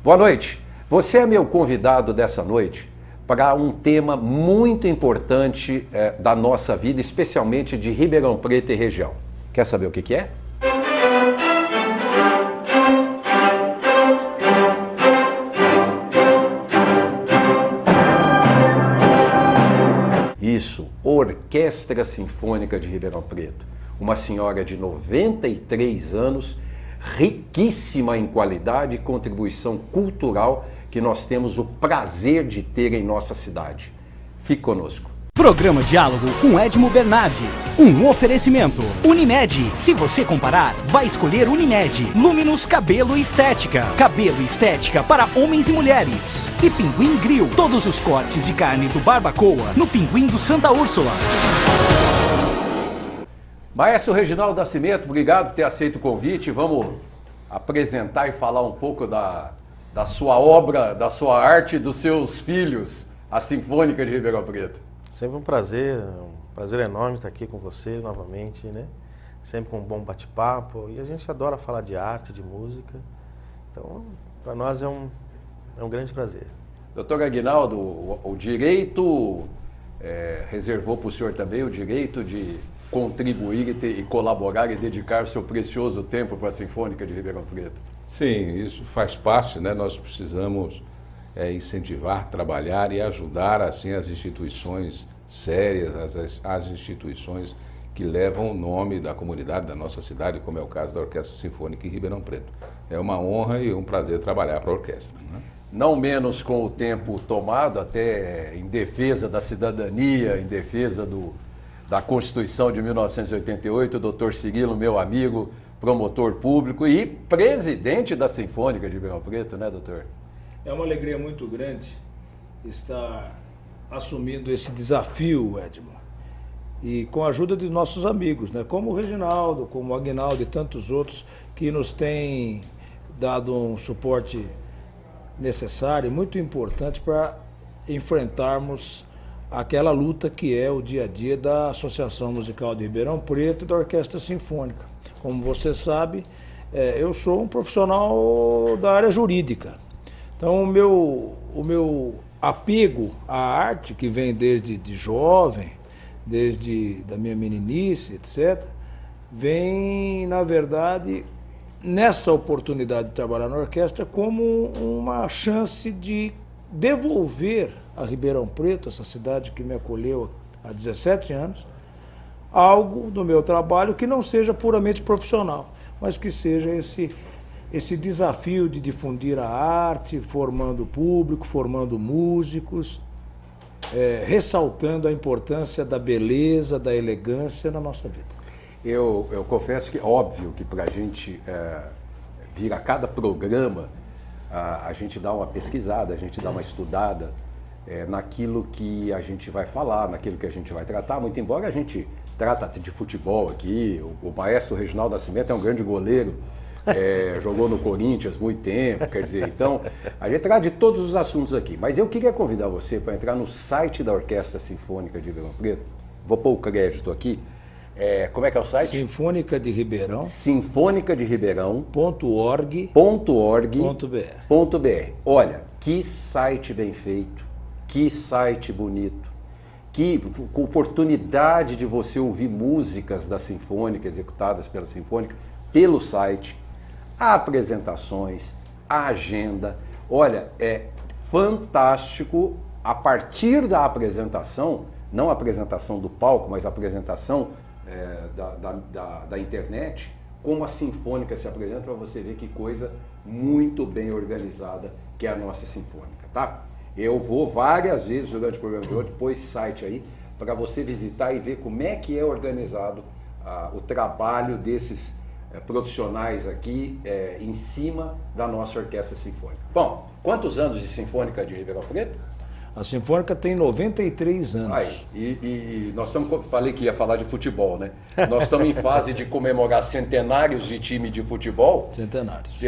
Boa noite. Você é meu convidado dessa noite para um tema muito importante da nossa vida, especialmente de Ribeirão Preto e região. Quer saber o que é? Isso, Orquestra Sinfônica de Ribeirão Preto. Uma senhora de 93 anos, riquíssima em qualidade e contribuição cultural que nós temos o prazer de ter em nossa cidade. Fique conosco. Programa Diálogo com Edmo Bernardes. Um oferecimento. Unimed. Se você comparar, vai escolher Unimed. Luminus Cabelo e Estética. Cabelo e estética para homens e mulheres. E Pinguim Grill. Todos os cortes de carne do Barbacoa no Pinguim do Santa Úrsula. Maestro Reginaldo Nascimento, obrigado por ter aceito o convite. Vamos apresentar e falar um pouco da sua obra, da sua arte, dos seus filhos, a Sinfônica de Ribeirão Preto. Sempre um prazer enorme estar aqui com você novamente, né? Sempre com um bom bate-papo, e a gente adora falar de arte, de música, então para nós é um grande prazer. Doutor Aguinaldo, o direito reservou para o senhor também o direito de contribuir e colaborar e dedicar o seu precioso tempo para a Sinfônica de Ribeirão Preto. Sim, isso faz parte, né? Nós precisamos incentivar, trabalhar e ajudar assim as instituições sérias, as instituições que levam o nome da comunidade da nossa cidade, como é o caso da Orquestra Sinfônica em Ribeirão Preto. É uma honra e um prazer trabalhar para a orquestra, né? Não menos com o tempo tomado, até em defesa da cidadania, em defesa da Constituição de 1988, o doutor Cirilo, meu amigo, promotor público e presidente da Sinfônica de Ribeirão Preto, né, doutor? É uma alegria muito grande estar assumindo esse desafio, Edmo, e com a ajuda de nossos amigos, né? Como o Reginaldo, como o Aguinaldo e tantos outros que nos têm dado um suporte necessário e muito importante para enfrentarmos aquela luta que é o dia a dia da Associação Musical de Ribeirão Preto e da Orquestra Sinfônica. Como você sabe, eu sou um profissional da área jurídica. Então o meu apego à arte, que vem desde jovem, desde da minha meninice, etc., vem, na verdade, nessa oportunidade de trabalhar na orquestra como uma chance de devolver a Ribeirão Preto, essa cidade que me acolheu há 17 anos, algo do meu trabalho que não seja puramente profissional, mas que seja esse desafio de difundir a arte, formando público, formando músicos, ressaltando a importância da beleza, da elegância na nossa vida. Eu confesso que, óbvio, que para a gente vir a cada programa, a gente dá uma pesquisada, a gente dá uma estudada naquilo que a gente vai falar, naquilo que a gente vai tratar, muito embora a gente trata de futebol aqui, o maestro Reginaldo Nascimento é um grande goleiro, jogou no Corinthians muito tempo, quer dizer, então a gente trata de todos os assuntos aqui, mas eu queria convidar você para entrar no site da Orquestra Sinfônica de Ribeirão Preto, vou pôr o crédito aqui, como é que é o site? Sinfônica de Ribeirão. Sinfônica de Ribeirão.org.br. Olha, que site bem feito, que site bonito, que oportunidade de você ouvir músicas da Sinfônica, executadas pela Sinfônica, pelo site, apresentações, a agenda. Olha, é fantástico a partir da apresentação, não a apresentação do palco, mas a apresentação da internet, como a Sinfônica se apresenta, para você ver que coisa muito bem organizada que é a nossa Sinfônica, tá? Eu vou várias vezes durante o programa de hoje, pôs esse site aí, para você visitar e ver como é que é organizado o trabalho desses profissionais aqui em cima da nossa Orquestra Sinfônica. Bom, quantos anos de Sinfônica de Ribeirão Preto? A Sinfônica tem 93 anos. Aí, e nós estamos, falei que ia falar de futebol, né? Nós estamos em fase de comemorar centenários de time de futebol. Centenários.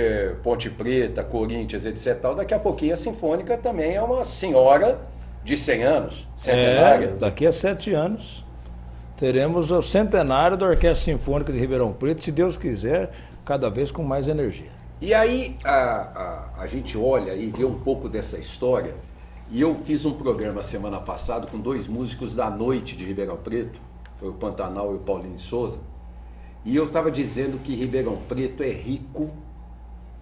Ponte Preta, Corinthians, etc. Daqui a pouquinho a Sinfônica também é uma senhora de 100 anos. Centenária. Daqui a 7 anos teremos o centenário da Orquestra Sinfônica de Ribeirão Preto, se Deus quiser, cada vez com mais energia. E aí a gente olha e vê um pouco dessa história, e eu fiz um programa semana passada com 2 músicos da noite de Ribeirão Preto, foi o Pantanal e o Paulinho de Souza, e eu estava dizendo que Ribeirão Preto é rico,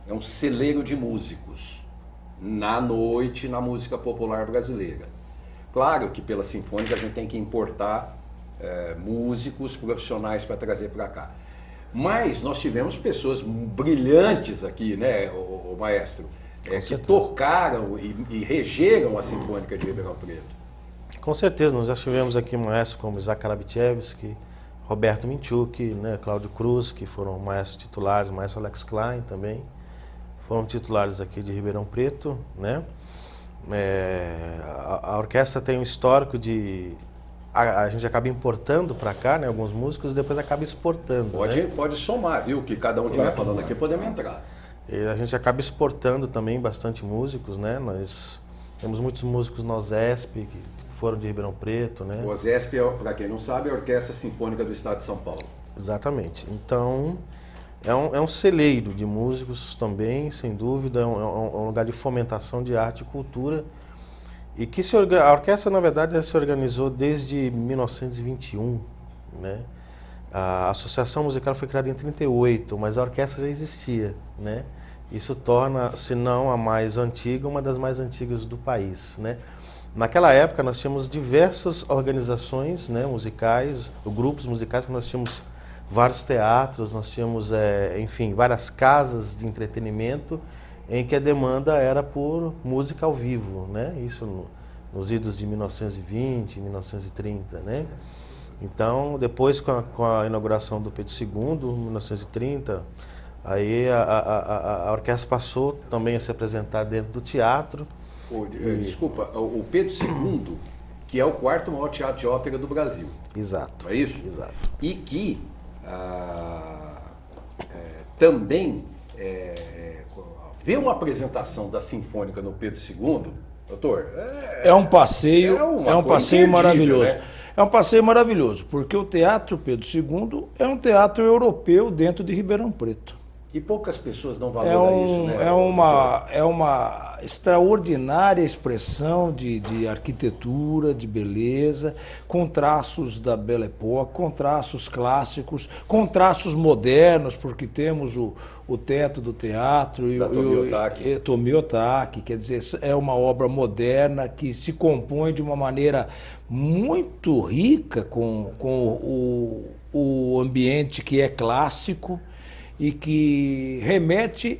é um celeiro de músicos, na noite, na música popular brasileira. Claro que pela Sinfônica a gente tem que importar músicos profissionais para trazer para cá. Mas nós tivemos pessoas brilhantes aqui, né, o maestro, que tocaram e regeram a Sinfônica de Ribeirão Preto. Com certeza, nós já tivemos aqui maestros como Isaac Karabchevsky, Roberto Minchuk, né, Cláudio Cruz, que foram maestros titulares, o maestro Alex Klein também, foram titulares aqui de Ribeirão Preto, né. A orquestra tem um histórico de... A gente acaba importando para cá, né, alguns músicos, e depois acaba exportando. Pode somar, viu? Que cada um estiver falando aqui, podemos entrar. E a gente acaba exportando também bastante músicos, né? Nós temos muitos músicos na OSESP, que foram de Ribeirão Preto, né? O OSESP, para quem não sabe, é a Orquestra Sinfônica do Estado de São Paulo. Exatamente. Então, é um celeiro de músicos também, sem dúvida, é um lugar de fomentação de arte e cultura. E que a orquestra, na verdade, se organizou desde 1921, né? A Associação Musical foi criada em 1938, mas a orquestra já existia, né? Isso torna, se não a mais antiga, uma das mais antigas do país, né? Naquela época, nós tínhamos diversas organizações, né, musicais, grupos musicais, nós tínhamos vários teatros, nós tínhamos, enfim, várias casas de entretenimento, em que a demanda era por música ao vivo, né? Isso nos idos de 1920, 1930, né? Então, depois com a inauguração do Pedro II, em 1930, aí a orquestra passou também a se apresentar dentro do teatro. Desculpa, o Pedro II, que é o 4º maior teatro de ópera do Brasil. Exato. Não é isso? Exato. E que também... ver uma apresentação da Sinfônica no Pedro II, doutor, é um passeio, maravilhoso. Né? É um passeio maravilhoso, porque o Teatro Pedro II é um teatro europeu dentro de Ribeirão Preto. E poucas pessoas dão valor a isso, né? É uma extraordinária expressão de arquitetura, de beleza, com traços da Belle Époque, com traços clássicos, com traços modernos, porque temos o teto do teatro e o Tomio Otaki, quer dizer, é uma obra moderna que se compõe de uma maneira muito rica com o ambiente que é clássico, e que remete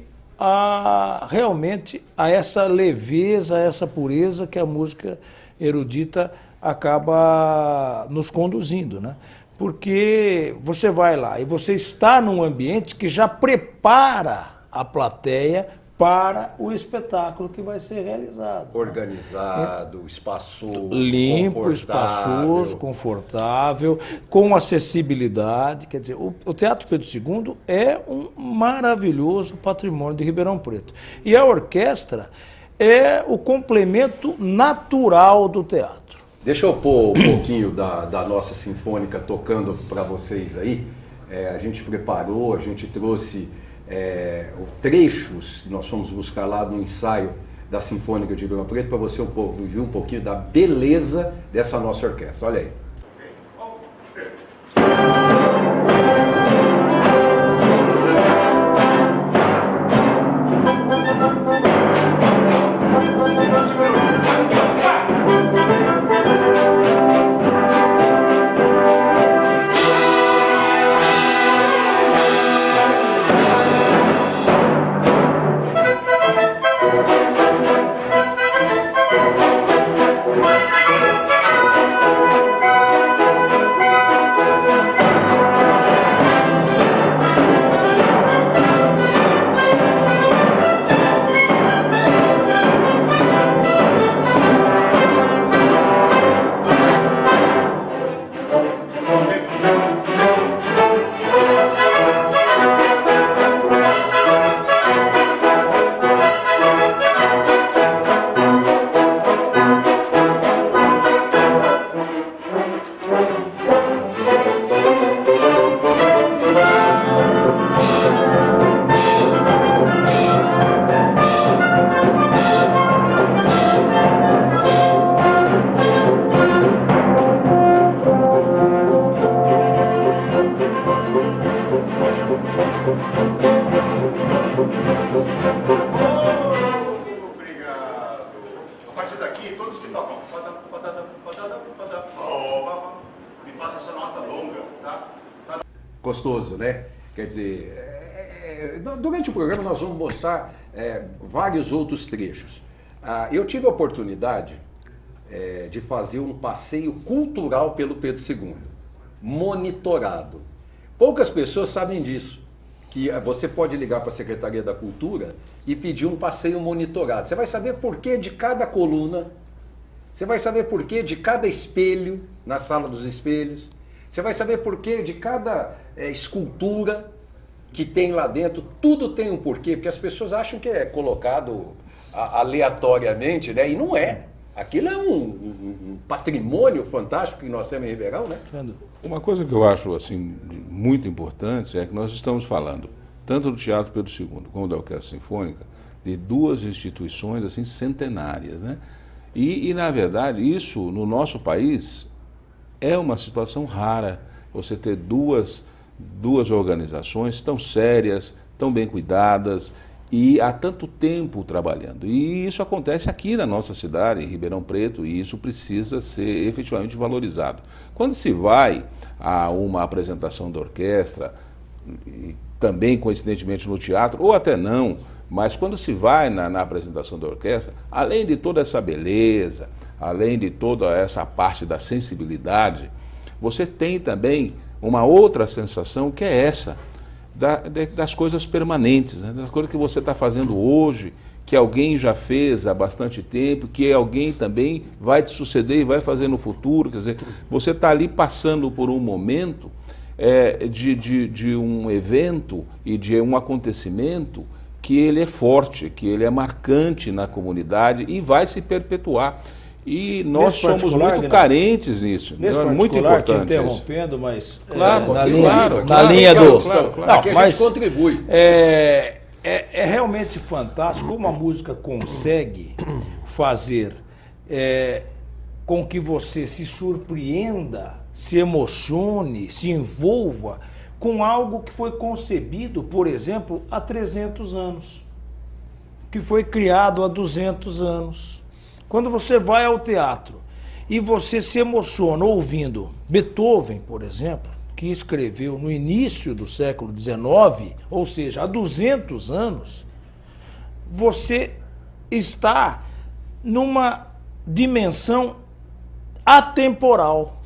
realmente a essa leveza, a essa pureza que a música erudita acaba nos conduzindo, né? Porque você vai lá e você está num ambiente que já prepara a plateia para o espetáculo que vai ser realizado. Organizado, espaçoso, limpo, espaçoso, confortável, com acessibilidade. Quer dizer, o Teatro Pedro II é um maravilhoso patrimônio de Ribeirão Preto. E a orquestra é o complemento natural do teatro. Deixa eu pôr um pouquinho da nossa Sinfônica tocando para vocês aí. A gente preparou, a gente trouxe... trechos que nós fomos buscar lá no ensaio da Sinfônica de Ribeirão Preto para você ouvir um pouquinho da beleza dessa nossa orquestra. Olha aí. Obrigado. A partir daqui, todos que tocam, me faça essa nota longa, tá? Gostoso, né? Quer dizer, durante o programa nós vamos mostrar vários outros trechos. Eu tive a oportunidade de fazer um passeio cultural pelo Pedro II, monitorado. Poucas pessoas sabem disso, que você pode ligar para a Secretaria da Cultura e pedir um passeio monitorado. Você vai saber por que de cada coluna, você vai saber por que de cada espelho, na sala dos espelhos, você vai saber por que de cada escultura que tem lá dentro, tudo tem um porquê, porque as pessoas acham que é colocado aleatoriamente, né? E não é. Aquilo é um patrimônio fantástico que nós temos em Ribeirão, né? Uma coisa que eu acho assim muito importante é que nós estamos falando, tanto do Teatro Pedro II como da Orquestra Sinfônica, de duas instituições assim centenárias, né? E na verdade, isso no nosso país é uma situação rara, você ter duas organizações tão sérias, tão bem cuidadas e há tanto tempo trabalhando. E isso acontece aqui na nossa cidade, em Ribeirão Preto, e isso precisa ser efetivamente valorizado. Quando se vai a uma apresentação da orquestra, e também coincidentemente no teatro, ou até não, mas quando se vai na apresentação da orquestra, além de toda essa beleza, além de toda essa parte da sensibilidade, você tem também uma outra sensação que é essa, das coisas permanentes, né? Das coisas que você está fazendo hoje, que alguém já fez há bastante tempo, que alguém também vai te suceder e vai fazer no futuro. Quer dizer, você está ali passando por um momento de um evento e de um acontecimento que ele é forte, que ele é marcante na comunidade e vai se perpetuar. E nós somos muito carentes nisso. Nesse é muito importante. Te interrompendo, mas claro, na linha do. Aqui a gente contribui. É realmente fantástico como a música consegue fazer com que você se surpreenda, se emocione, se envolva com algo que foi concebido, por exemplo, há 300 anos, que foi criado há 200 anos. Quando você vai ao teatro e você se emociona ouvindo Beethoven, por exemplo, que escreveu no início do século XIX, ou seja, há 200 anos, você está numa dimensão atemporal.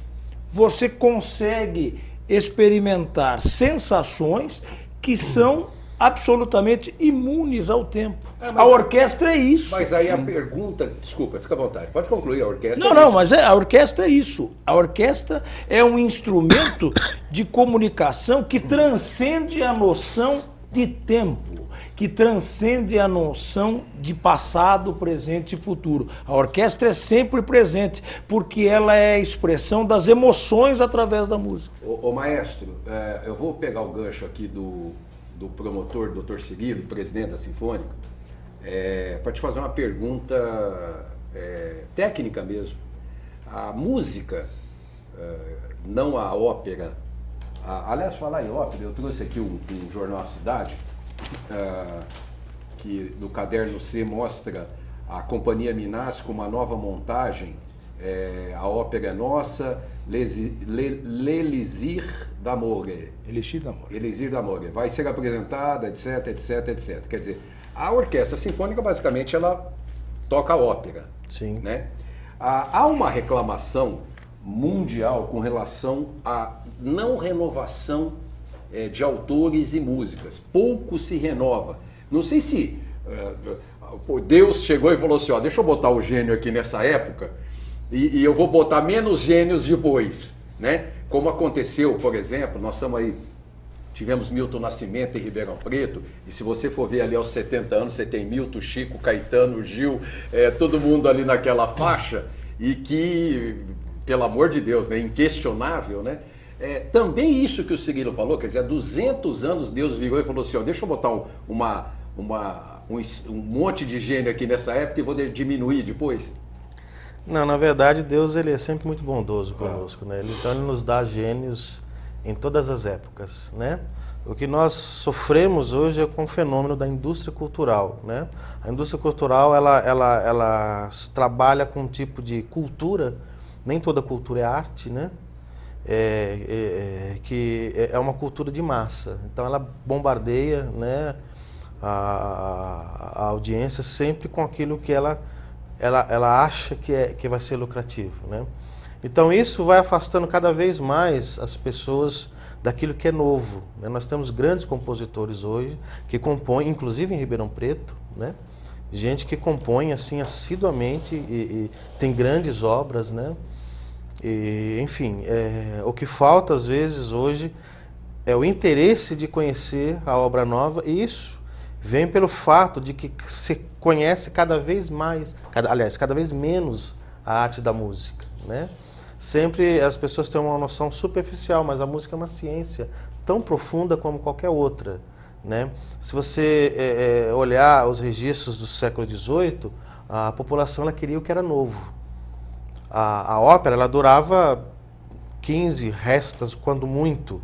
Você consegue experimentar sensações que são absolutamente imunes ao tempo. A orquestra é isso. Mas aí a pergunta, desculpa, fica à vontade, pode concluir a orquestra. Não, mas a orquestra é isso. A orquestra é um instrumento de comunicação que transcende a noção de tempo, que transcende a noção de passado, presente e futuro. A orquestra é sempre presente, porque ela é a expressão das emoções através da música. Ô maestro, eu vou pegar o gancho aqui do promotor, Dr. Cirilo, presidente da Sinfônica, para te fazer uma pergunta técnica mesmo. A música, não a ópera, aliás, falar em ópera, eu trouxe aqui um jornal Cidade, que no caderno C mostra a Companhia Minas com uma nova montagem, a ópera é nossa, L'Élysir d'Amore. Elixir d'Amore. Vai ser apresentada, etc, etc, etc. Quer dizer, a orquestra sinfônica, basicamente, ela toca ópera. Sim. Né? Há uma reclamação mundial com relação à não renovação de autores e músicas. Pouco se renova. Não sei se Deus chegou e falou assim, ó, deixa eu botar o gênio aqui nessa época e eu vou botar menos gênios depois, né? Como aconteceu, por exemplo, nós estamos aí, tivemos Milton Nascimento em Ribeirão Preto, e se você for ver ali aos 70 anos, você tem Milton, Chico, Caetano, Gil, todo mundo ali naquela faixa, e que, pelo amor de Deus, né, inquestionável, né? Também isso que o Cirilo falou, quer dizer, há 200 anos Deus virou e falou assim, ó, deixa eu botar um monte de gênio aqui nessa época e vou diminuir depois. Não, na verdade Deus ele é sempre muito bondoso conosco, né? Então ele nos dá gênios em todas as épocas, né? O que nós sofremos hoje é com o fenômeno da indústria cultural, né? A indústria cultural, ela trabalha com um tipo de cultura, nem toda cultura é arte, né? Que é uma cultura de massa. Então ela bombardeia, né, a audiência sempre com aquilo que ela acha que vai ser lucrativo, né? Então isso vai afastando cada vez mais as pessoas daquilo que é novo, né? Nós temos grandes compositores hoje que compõem, inclusive em Ribeirão Preto, né? Gente que compõe assim assiduamente e tem grandes obras, né? E, enfim, o que falta às vezes hoje é o interesse de conhecer a obra nova, e isso vem pelo fato de que se conhece cada vez mais, aliás, cada vez menos a arte da música, né? Sempre as pessoas têm uma noção superficial, mas a música é uma ciência tão profunda como qualquer outra, né? Se você olhar os registros do século XVIII, a população ela queria o que era novo. A ópera ela durava 15 restas, quando muito,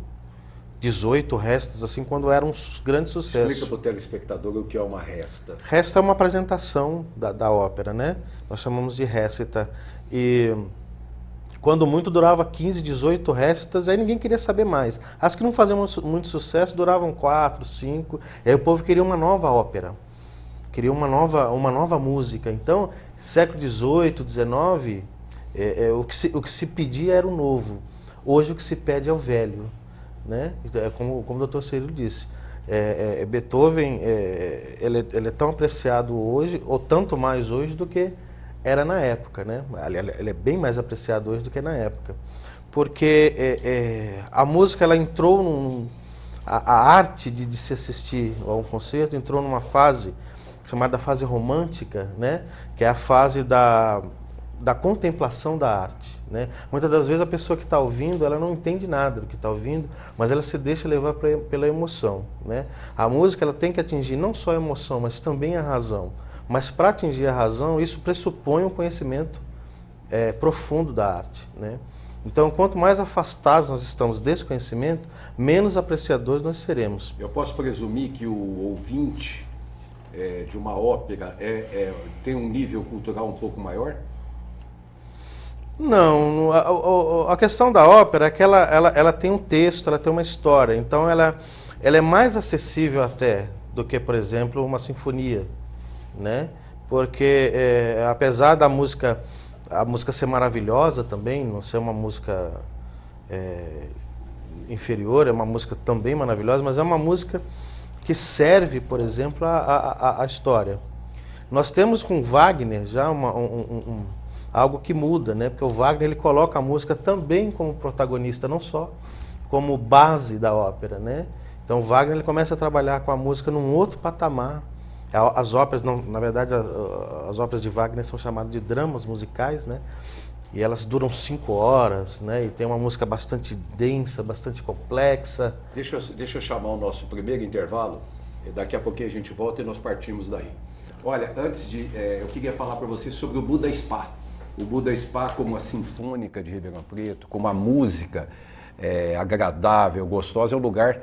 18 restas, assim, quando eram grandes sucessos. Explica para o telespectador o que é uma resta. Resta é uma apresentação da ópera, né? Nós chamamos de récita. E quando muito durava 15, 18 restas, aí ninguém queria saber mais. As que não faziam muito sucesso duravam 4, 5, e aí o povo queria uma nova ópera, queria uma nova música. Então, século XVIII, XIX, o que se pedia era o novo. Hoje o que se pede é o velho, né? Como o Dr. Cirilo disse, Beethoven ele é tão apreciado hoje, ou tanto mais hoje, do que era na época, né? Ele é bem mais apreciado hoje do que na época, porque a música ela entrou a arte de se assistir a um concerto entrou numa fase chamada fase romântica, né? Que é a fase da contemplação da arte, né? Muitas das vezes a pessoa que está ouvindo, ela não entende nada do que está ouvindo, mas ela se deixa levar pela emoção, né? A música ela tem que atingir não só a emoção, mas também a razão. Mas para atingir a razão, isso pressupõe um conhecimento profundo da arte, né? Então, quanto mais afastados nós estamos desse conhecimento, menos apreciadores nós seremos. Eu posso presumir que o ouvinte de uma ópera tem um nível cultural um pouco maior? Não, a questão da ópera é que ela tem um texto, ela tem uma história, então ela é mais acessível até do que, por exemplo, uma sinfonia, né? Porque apesar da música, a música ser maravilhosa também, não ser uma música inferior, é uma música também maravilhosa, mas é uma música que serve, por exemplo, a história. Nós temos com Wagner já algo que muda, né? Porque o Wagner ele coloca a música também como protagonista, não só como base da ópera, né? Então o Wagner ele começa a trabalhar com a música num outro patamar. As óperas, na verdade, as óperas de Wagner são chamadas de dramas musicais, né? E elas duram 5 horas, né? E tem uma música bastante densa, bastante complexa. Deixa eu chamar o nosso primeiro intervalo. Daqui a pouquinho a gente volta e nós partimos daí. Olha, eu queria falar para você sobre o Buda Spa. O Buda Spa, como a Sinfônica de Ribeirão Preto, como a música agradável, gostosa, é um lugar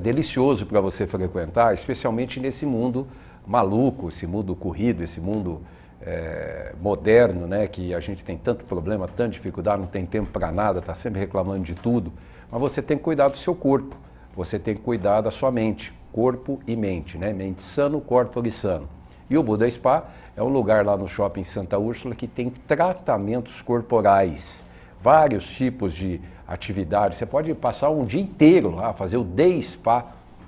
delicioso para você frequentar, especialmente nesse mundo maluco, esse mundo corrido, esse mundo moderno, né, que a gente tem tanto problema, tanta dificuldade, não tem tempo para nada, está sempre reclamando de tudo. Mas você tem que cuidar do seu corpo, você tem que cuidar da sua mente, corpo e mente, né? Mente sano, corpo sano. E o Buda Spa é um lugar lá no Shopping Santa Úrsula que tem tratamentos corporais, vários tipos de atividades. Você pode passar um dia inteiro lá, fazer o Day Spa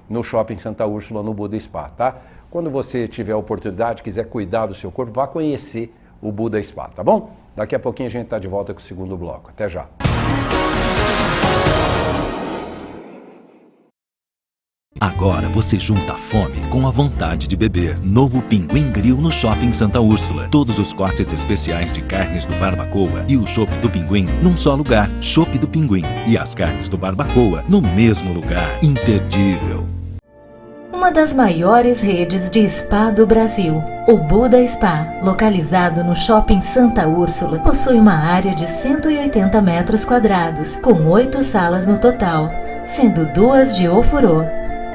no Shopping Santa Úrsula, no Buda Spa, tá? Quando você tiver a oportunidade, quiser cuidar do seu corpo, vá conhecer o Buda Spa, tá bom? Daqui a pouquinho a gente está de volta com o segundo bloco. Até já. Agora você junta a fome com a vontade de beber. Novo Pinguim Grill no Shopping Santa Úrsula. Todos os cortes especiais de carnes do Barbacoa e o chopp do Pinguim num só lugar. Chopp do Pinguim e as carnes do Barbacoa no mesmo lugar. Imperdível. uma das maiores redes de spa do Brasil. O Buda Spa, localizado no Shopping Santa Úrsula, possui uma área de 180 metros quadrados, com 8 salas no total, sendo 2 de ofurô.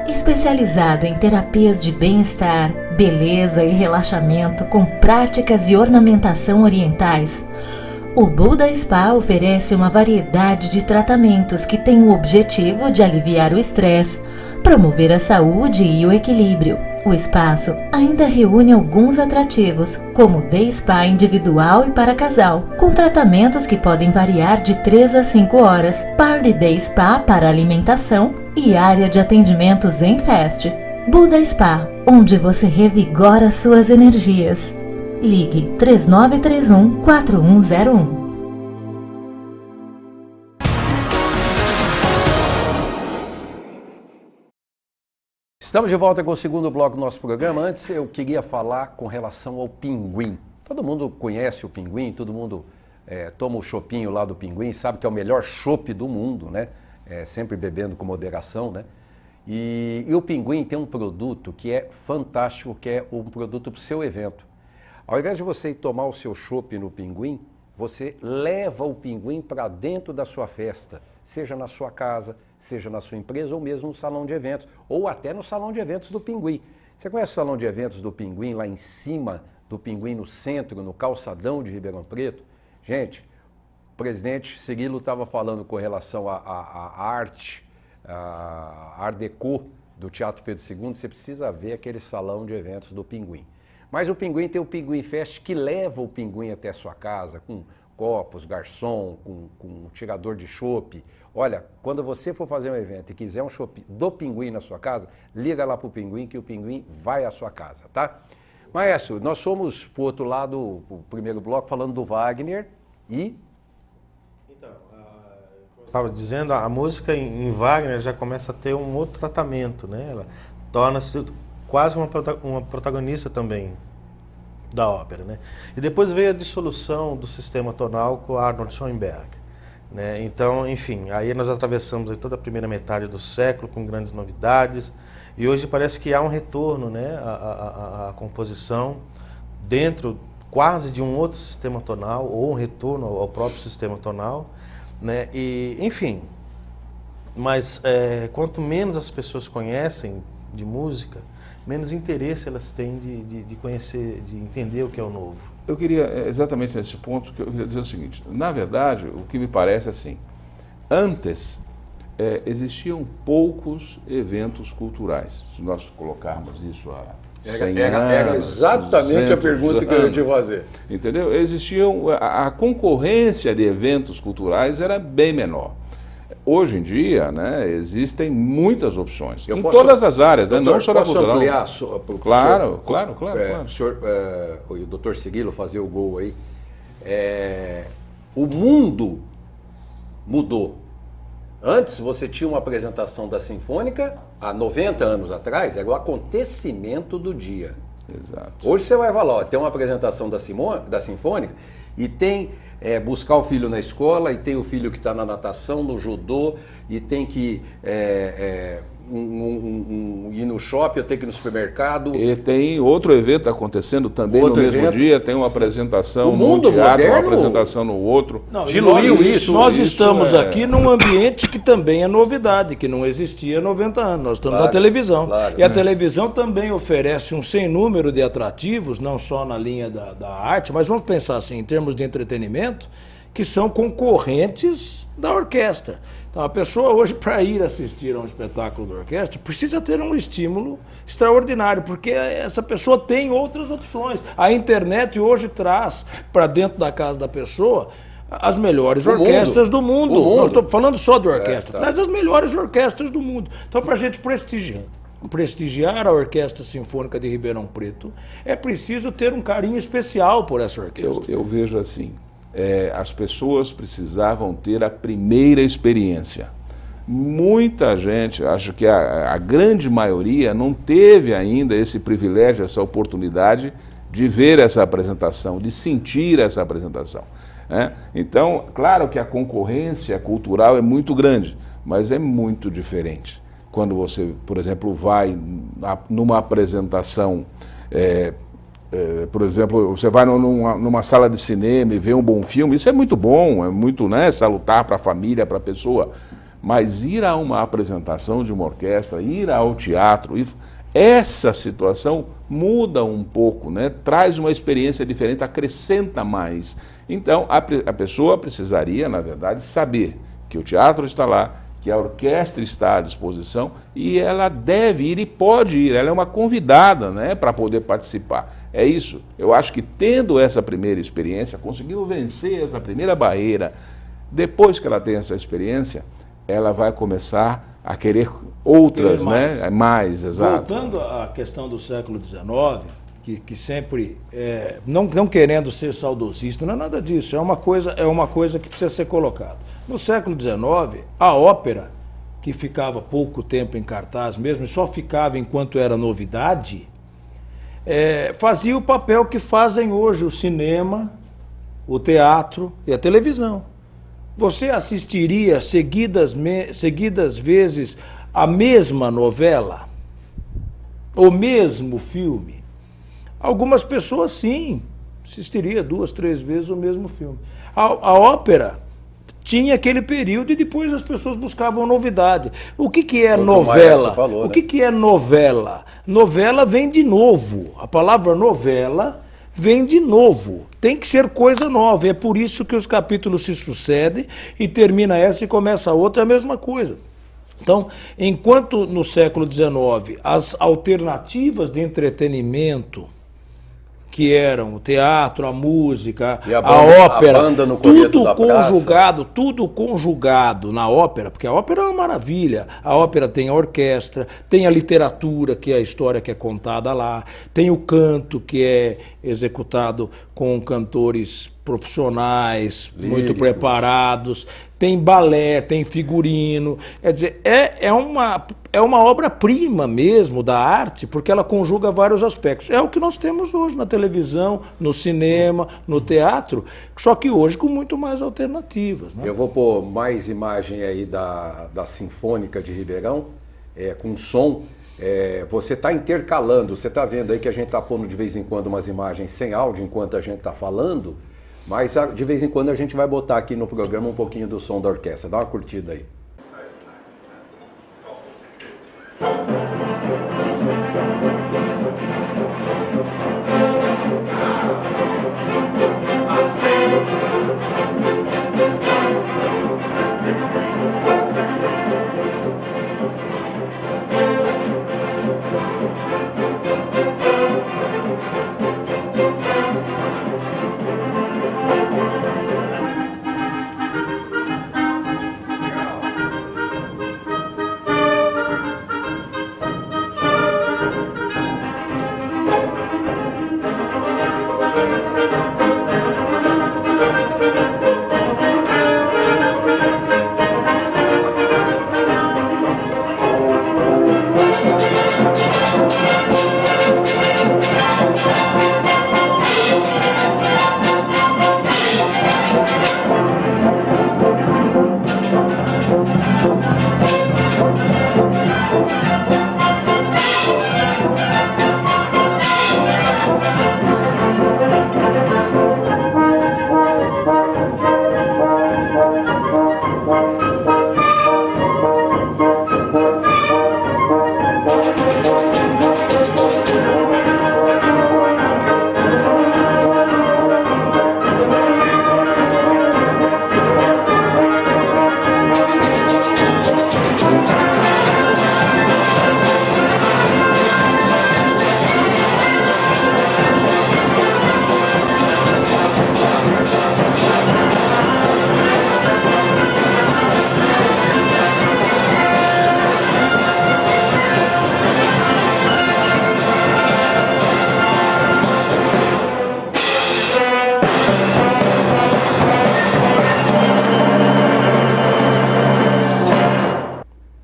Especializado em terapias de bem-estar, beleza e relaxamento com práticas e ornamentação orientais, o Buda Spa oferece uma variedade de tratamentos que têm o objetivo de aliviar o estresse, promover a saúde e o equilíbrio. O espaço ainda reúne alguns atrativos, como Day Spa individual e para casal, com tratamentos que podem variar de 3 a 5 horas, Party Day Spa para alimentação e área de atendimentos Zen Fest. Buda Spa, onde você revigora suas energias. Ligue 3931-4101. Estamos de volta com o segundo bloco do nosso programa. Antes eu queria falar com relação ao Pinguim. Todo mundo conhece o Pinguim, todo mundo toma o chopinho lá do Pinguim, sabe que é o melhor chopp do mundo, né? Sempre bebendo com moderação, né? E o Pinguim tem um produto que é fantástico, que é um produto para o seu evento. Ao invés de você ir tomar o seu chopp no Pinguim, você leva o Pinguim para dentro da sua festa, seja na sua casa, seja na sua empresa ou mesmo no salão de eventos, ou até no salão de eventos do Pinguim. Você conhece o salão de eventos do Pinguim, lá em cima do Pinguim, no centro, no calçadão de Ribeirão Preto? Gente, o presidente Cirilo estava falando com relação à arte, a Art Deco do Teatro Pedro II, você precisa ver aquele salão de eventos do Pinguim. Mas o Pinguim tem o Pinguim Fest, que leva o Pinguim até a sua casa, com copos, garçom, com um tirador de chopp. Olha, quando você for fazer um evento e quiser um chopp do Pinguim na sua casa, liga lá pro Pinguim, que o Pinguim vai à sua casa, tá? Maestro, nós fomos pro outro lado, o primeiro bloco, falando do Wagner e... Então, estava dizendo, a música em Wagner já começa a ter um outro tratamento, né? Ela torna-se quase uma protagonista também da ópera, né? E depois veio a dissolução do sistema tonal com Arnold Schoenberg, né? Então, enfim, aí nós atravessamos aí toda a primeira metade do século com grandes novidades e hoje parece que há um retorno, né, à composição dentro quase de um outro sistema tonal ou um retorno ao próprio sistema tonal, né? E, enfim, mas quanto menos as pessoas conhecem de música, menos interesse elas têm de conhecer, de entender o que é o novo. Eu queria, exatamente nesse ponto, que eu queria dizer o seguinte, na verdade, o que me parece assim, antes existiam poucos eventos culturais, se nós colocarmos isso há 100 anos, Era exatamente a pergunta que eu ia te fazer. Entendeu? Existiam, a concorrência de eventos culturais era bem menor. Hoje em dia, né, existem muitas opções, em todas as áreas, doutor, né, não só na cultural. Ampliar claro. O senhor, o doutor Cirilo fazer o gol aí. O mundo mudou. Antes você tinha uma apresentação da Sinfônica, há 90 anos atrás, era o acontecimento do dia. Exato. Hoje você vai falar, ó, tem uma apresentação da Sinfônica e tem... buscar o filho na escola, e tem o filho que está na natação, no judô, e tem que ir no shopping, eu tenho que ir no supermercado. E tem outro evento acontecendo também no mesmo dia, tem uma apresentação num teatro, moderno, uma apresentação no outro. Não, diluiu isso. Nós estamos aqui num ambiente que também é novidade, que não existia há 90 anos. Nós estamos na televisão. Claro, e a televisão também oferece um sem número de atrativos, não só na linha da arte, mas vamos pensar assim, em termos de entretenimento, que são concorrentes da orquestra. Então, a pessoa hoje, para ir assistir a um espetáculo da orquestra, precisa ter um estímulo extraordinário, porque essa pessoa tem outras opções. A internet hoje traz para dentro da casa da pessoa as melhores orquestras do mundo. Não estou falando só de orquestra, traz as melhores orquestras do mundo. Então, para a gente prestigiar a Orquestra Sinfônica de Ribeirão Preto, é preciso ter um carinho especial por essa orquestra. Eu vejo assim, as pessoas precisavam ter a primeira experiência. Muita gente, acho que a grande maioria, não teve ainda esse privilégio, essa oportunidade de ver essa apresentação, de sentir essa apresentação. Então, claro que a concorrência cultural é muito grande, mas é muito diferente. quando você, por exemplo, vai numa apresentação, por exemplo, você vai numa sala de cinema e vê um bom filme, isso é muito bom, é muito, né, salutar para a família, para a pessoa, mas ir a uma apresentação de uma orquestra, ir ao teatro, essa situação muda um pouco, né, traz uma experiência diferente, acrescenta mais. Então, a pessoa precisaria, na verdade, saber que o teatro está lá, que a orquestra está à disposição e ela deve ir e pode ir, ela é uma convidada, né, para poder participar. É isso, eu acho que tendo essa primeira experiência, conseguindo vencer essa primeira barreira, depois que ela tem essa experiência, ela vai começar a querer outras, né, mais, exato. Voltando à questão do século XIX, que sempre, não querendo ser saudosista, não é nada disso, é uma coisa que precisa ser colocada. No século XIX, a ópera, que ficava pouco tempo em cartaz mesmo, e só ficava enquanto era novidade, fazia o papel que fazem hoje o cinema, o teatro e a televisão. Você assistiria seguidas vezes a mesma novela, o mesmo filme? Algumas pessoas, sim, assistiria 2, 3 vezes o mesmo filme. A ópera tinha aquele período e depois as pessoas buscavam novidade. O que é novela? Falou, né? O que é novela? Novela vem de novo. A palavra novela vem de novo. Tem que ser coisa nova. É por isso que os capítulos se sucedem e termina essa e começa a outra, é a mesma coisa. Então, enquanto no século XIX as alternativas de entretenimento, que eram o teatro, a música, a ópera, a banda no Correto da Praça. Tudo conjugado na ópera, porque a ópera é uma maravilha. A ópera tem a orquestra, tem a literatura, que é a história que é contada lá, tem o canto, que é executado com cantores profissionais, muito preparados, tem balé, tem figurino, quer dizer, é uma obra-prima mesmo da arte, porque ela conjuga vários aspectos. É o que nós temos hoje na televisão, no cinema, no teatro, só que hoje com muito mais alternativas, né? Eu vou pôr mais imagem aí da Sinfônica de Ribeirão, com som. Você está intercalando, você está vendo aí que a gente está pondo de vez em quando umas imagens sem áudio enquanto a gente está falando, mas de vez em quando a gente vai botar aqui no programa um pouquinho do som da orquestra. Dá uma curtida aí.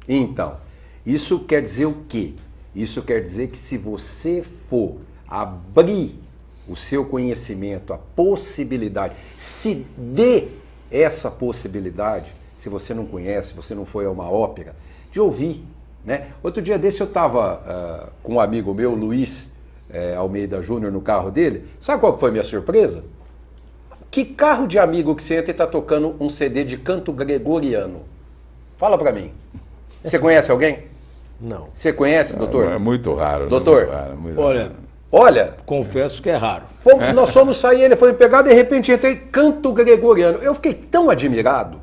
Então, isso quer dizer o quê? Isso quer dizer que se você for abrir o seu conhecimento, a possibilidade, se dê essa possibilidade, se você não conhece, se você não foi a uma ópera, de ouvir né? Outro dia desse eu estava com um amigo meu, Luiz Almeida Júnior, no carro dele. Sabe qual que foi a minha surpresa? Que carro de amigo que você entra e está tocando um CD de canto gregoriano? Fala para mim. Você conhece alguém? Não. Você conhece, doutor? É muito raro. Doutor, muito raro, muito Olha, olha, confesso que é raro. nós fomos sair, ele foi me pegar, de repente entrei canto gregoriano. Eu fiquei tão admirado,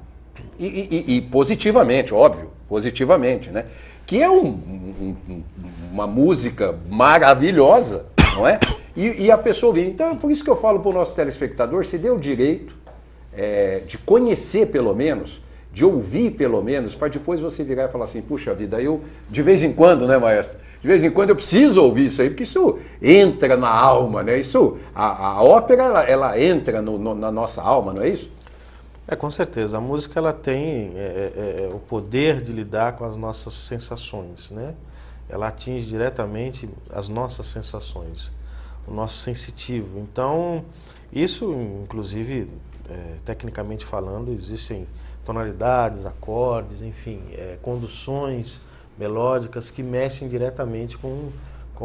e positivamente, óbvio, positivamente, né? Que é uma música maravilhosa, não é? E a pessoa vem. Então é por isso que eu falo para o nosso telespectador, se dê o direito de conhecer pelo menos, de ouvir pelo menos, para depois você virar e falar assim, puxa vida, eu de vez em quando, né, maestro? De vez em quando eu preciso ouvir isso aí, porque isso entra na alma, né? Isso, a ópera, ela entra na nossa alma, não é isso? Com certeza. A música ela tem o poder de lidar com as nossas sensações, né? Ela atinge diretamente as nossas sensações, o nosso sensitivo. Então, isso, inclusive, tecnicamente falando, existem tonalidades, acordes, enfim, conduções melódicas que mexem diretamente com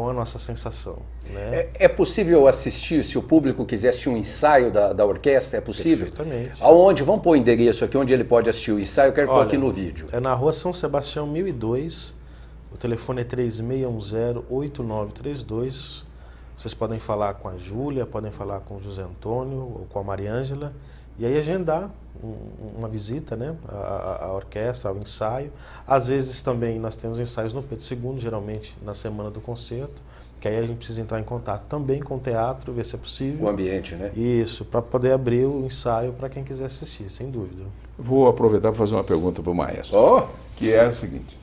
a nossa sensação, né? É possível assistir, se o público quiser assistir um ensaio da orquestra, é possível? Perfeitamente. Aonde? Vamos pôr o endereço aqui, onde ele pode assistir o ensaio, eu quero pôr aqui no vídeo. É na rua São Sebastião 1002, o telefone é 3610-8932. Vocês podem falar com a Júlia, podem falar com o José Antônio ou com a Mariângela, e aí agendar uma visita, né, à orquestra, ao ensaio. Às vezes também nós temos ensaios no Pedro II, geralmente na semana do concerto, que aí a gente precisa entrar em contato também com o teatro, ver se é possível. O ambiente, né? Isso, para poder abrir o ensaio para quem quiser assistir, sem dúvida. Vou aproveitar para fazer uma pergunta para o maestro, que é o seguinte,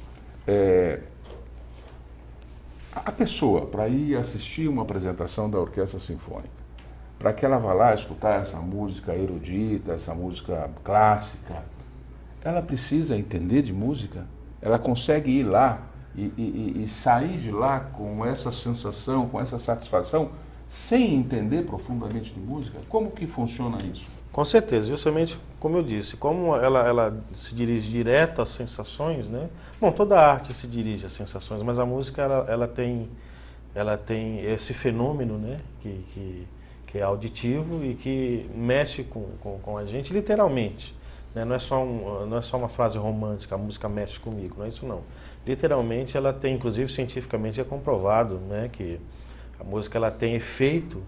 a pessoa, para ir assistir uma apresentação da Orquestra Sinfônica, para que ela vá lá escutar essa música erudita, essa música clássica, ela precisa entender de música? Ela consegue ir lá e sair de lá com essa sensação, com essa satisfação, sem entender profundamente de música? Como que funciona isso? Com certeza, justamente como eu disse, como ela se dirige direto às sensações, né? Bom, toda a arte se dirige às sensações, mas a música ela tem esse fenômeno, né? Que é auditivo e que mexe com a gente literalmente, né? Não é só uma frase romântica, a música mexe comigo, não é isso não. Literalmente ela tem, inclusive cientificamente é comprovado, né? Que a música ela tem efeito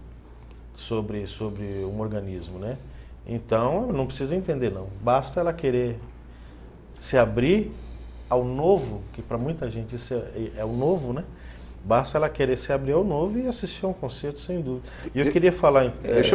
sobre um organismo, né? Então não precisa entender não, basta ela querer se abrir ao novo, que para muita gente isso é o novo, né? Basta ela querer se abrir ao novo e assistir a um concerto, sem dúvida. E eu queria falar...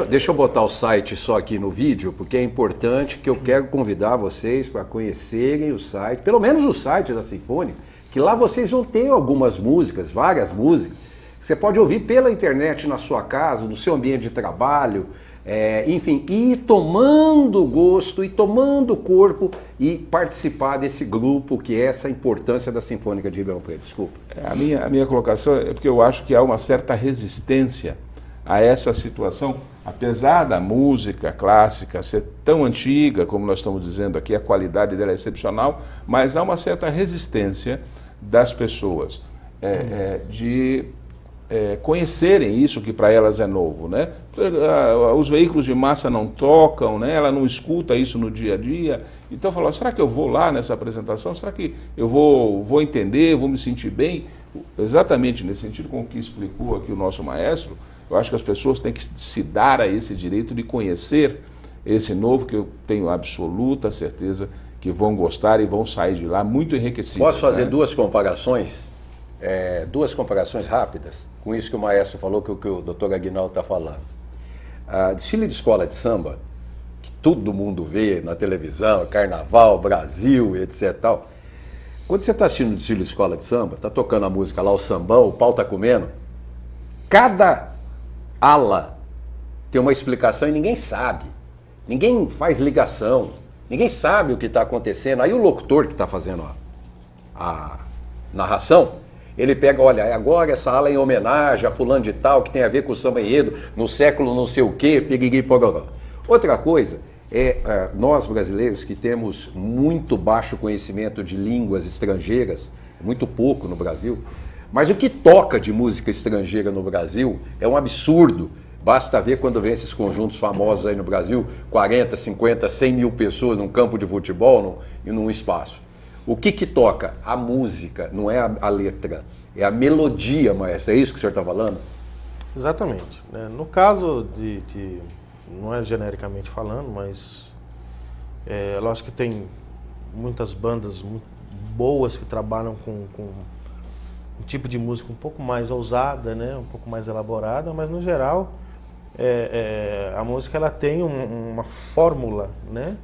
Deixa eu botar o site só aqui no vídeo, porque é importante, que eu quero convidar vocês para conhecerem o site, pelo menos o site da Sinfônica, que lá vocês vão ter algumas músicas, várias músicas, que você pode ouvir pela internet na sua casa, no seu ambiente de trabalho, enfim, ir tomando gosto e tomando corpo e participar desse grupo que é essa importância da Sinfônica de Ribeirão Preto. Desculpa. A minha colocação é porque eu acho que há uma certa resistência a essa situação, apesar da música clássica ser tão antiga, como nós estamos dizendo aqui, a qualidade dela é excepcional, mas há uma certa resistência das pessoas de conhecerem isso que para elas é novo, né? Os veículos de massa não tocam, né? Ela não escuta isso no dia a dia. Então falou, será que eu vou lá nessa apresentação? Será que eu vou entender, vou me sentir bem? Exatamente nesse sentido com o que explicou aqui o nosso maestro, eu acho que as pessoas têm que se dar a esse direito de conhecer esse novo, que eu tenho absoluta certeza que vão gostar e vão sair de lá muito enriquecidos. Posso fazer, né? duas comparações rápidas com isso que o maestro falou, que o doutor Aguinaldo está falando. Desfile de escola de samba, que todo mundo vê na televisão, carnaval, Brasil, etc. Tal. Quando você está assistindo o desfile de escola de samba, está tocando a música lá, o sambão, o pau está comendo, cada ala tem uma explicação e ninguém sabe. Ninguém faz ligação, ninguém sabe o que está acontecendo. Aí o locutor que está fazendo a narração, ele pega, olha, agora essa ala é em homenagem a fulano de tal, que tem a ver com o samba enredo, no século não sei o quê, piriri, pororó. Outra coisa nós brasileiros que temos muito baixo conhecimento de línguas estrangeiras, muito pouco no Brasil. Mas o que toca de música estrangeira no Brasil é um absurdo. Basta ver quando vem esses conjuntos famosos aí no Brasil, 40, 50, 100 mil pessoas num campo de futebol e num espaço. O que toca? A música, não é a letra, é a melodia, maestro. É isso que o senhor está falando? Exatamente. No caso não é genericamente falando, mas lógico que tem muitas bandas muito boas que trabalham com um tipo de música um pouco mais ousada, né? Um pouco mais elaborada, mas no geral a música ela tem uma fórmula, né?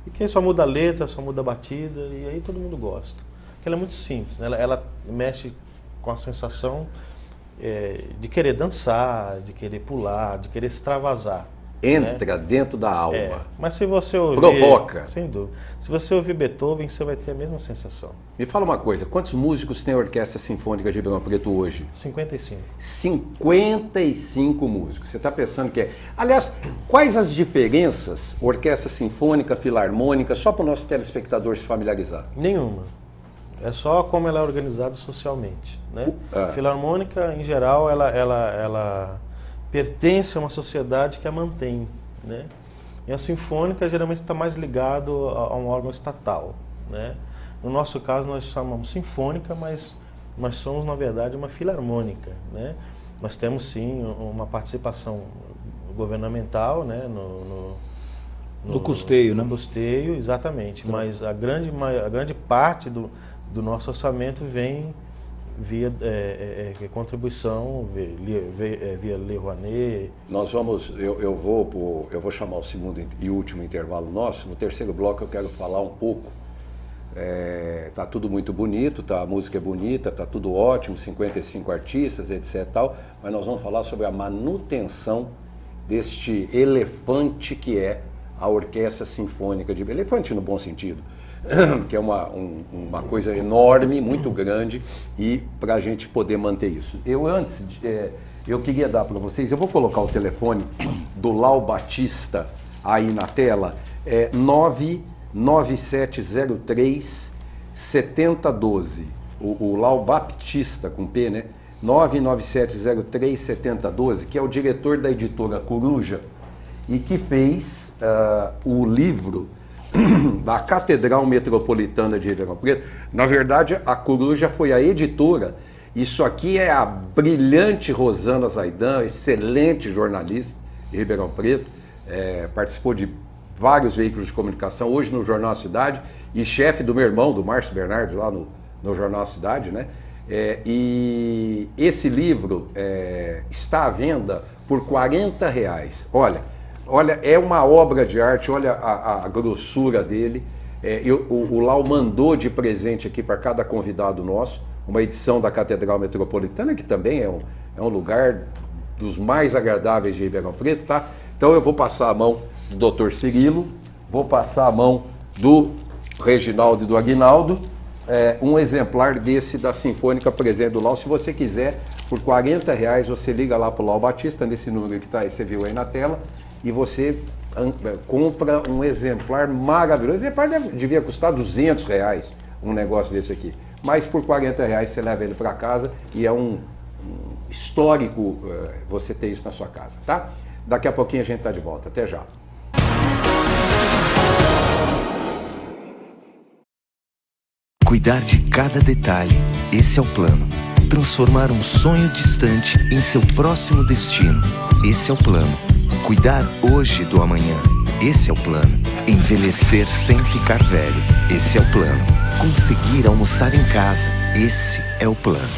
E que só muda a letra, só muda a batida, e aí todo mundo gosta. Porque ela é muito simples, né? Ela mexe com a sensação de querer dançar, de querer pular, de querer extravasar. Entra dentro da alma. Mas se você ouvir... Provoca. Sem dúvida. Se você ouvir Beethoven, você vai ter a mesma sensação. Me fala uma coisa, quantos músicos tem a Orquestra Sinfônica de Ribeirão Preto hoje? 55. 55 músicos. Você está pensando que é... Aliás, quais as diferenças, Orquestra Sinfônica, Filarmônica, só para o nosso telespectador se familiarizar? Nenhuma. É só como ela é organizada socialmente, né? A Filarmônica, em geral, ela pertence a uma sociedade que a mantém, né? E a Sinfônica geralmente está mais ligado a um órgão estatal, né? No nosso caso nós chamamos Sinfônica, mas nós somos na verdade uma filarmônica, né? Nós temos sim uma participação governamental, né? No custeio, né? No custeio, exatamente. Então, mas a grande parte do nosso orçamento vem via contribuição, via Lei Rouanet. Nós vamos, eu vou chamar o segundo e último intervalo nosso. No terceiro bloco eu quero falar um pouco. Tá tudo muito bonito, a música é bonita, tá tudo ótimo, 55 artistas, etc. Tal, mas nós vamos falar sobre a manutenção deste elefante que é a Orquestra Sinfônica de elefante no bom sentido. Que é uma coisa enorme, muito grande, e para a gente poder manter isso. Eu queria dar para vocês, eu vou colocar o telefone do Lau Batista aí na tela, 99703 7012, o Lau Batista com P, né? 99703 7012, que é o diretor da editora Coruja e que fez o livro da Catedral Metropolitana de Ribeirão Preto. Na verdade, a Coruja foi a editora. Isso aqui é a brilhante Rosana Zaidan, excelente jornalista de Ribeirão Preto, participou de vários veículos de comunicação, hoje no Jornal Cidade, e chefe do meu irmão, do Márcio Bernardes, lá no Jornal Cidade, né? E esse livro está à venda por R$40. Olha, é uma obra de arte, olha a grossura dele. O Lau mandou de presente aqui para cada convidado nosso uma edição da Catedral Metropolitana, que também é um lugar dos mais agradáveis de Ribeirão Preto, tá? Então eu vou passar a mão do Dr. Cirilo, vou passar a mão do Reginaldo e do Aguinaldo, um exemplar desse da Sinfônica presente do Lau. Se você quiser, por R$40, você liga lá para o Lau Batista, nesse número que você viu aí na tela, e você compra um exemplar maravilhoso. O exemplar devia custar R$200, um negócio desse aqui. Mas por R$40 você leva ele para casa e é um histórico você ter isso na sua casa, tá? Daqui a pouquinho a gente está de volta. Até já. Cuidar de cada detalhe, esse é o plano. Transformar um sonho distante em seu próximo destino, esse é o plano. Cuidar hoje do amanhã, esse é o plano. Envelhecer sem ficar velho, esse é o plano. Conseguir almoçar em casa, esse é o plano.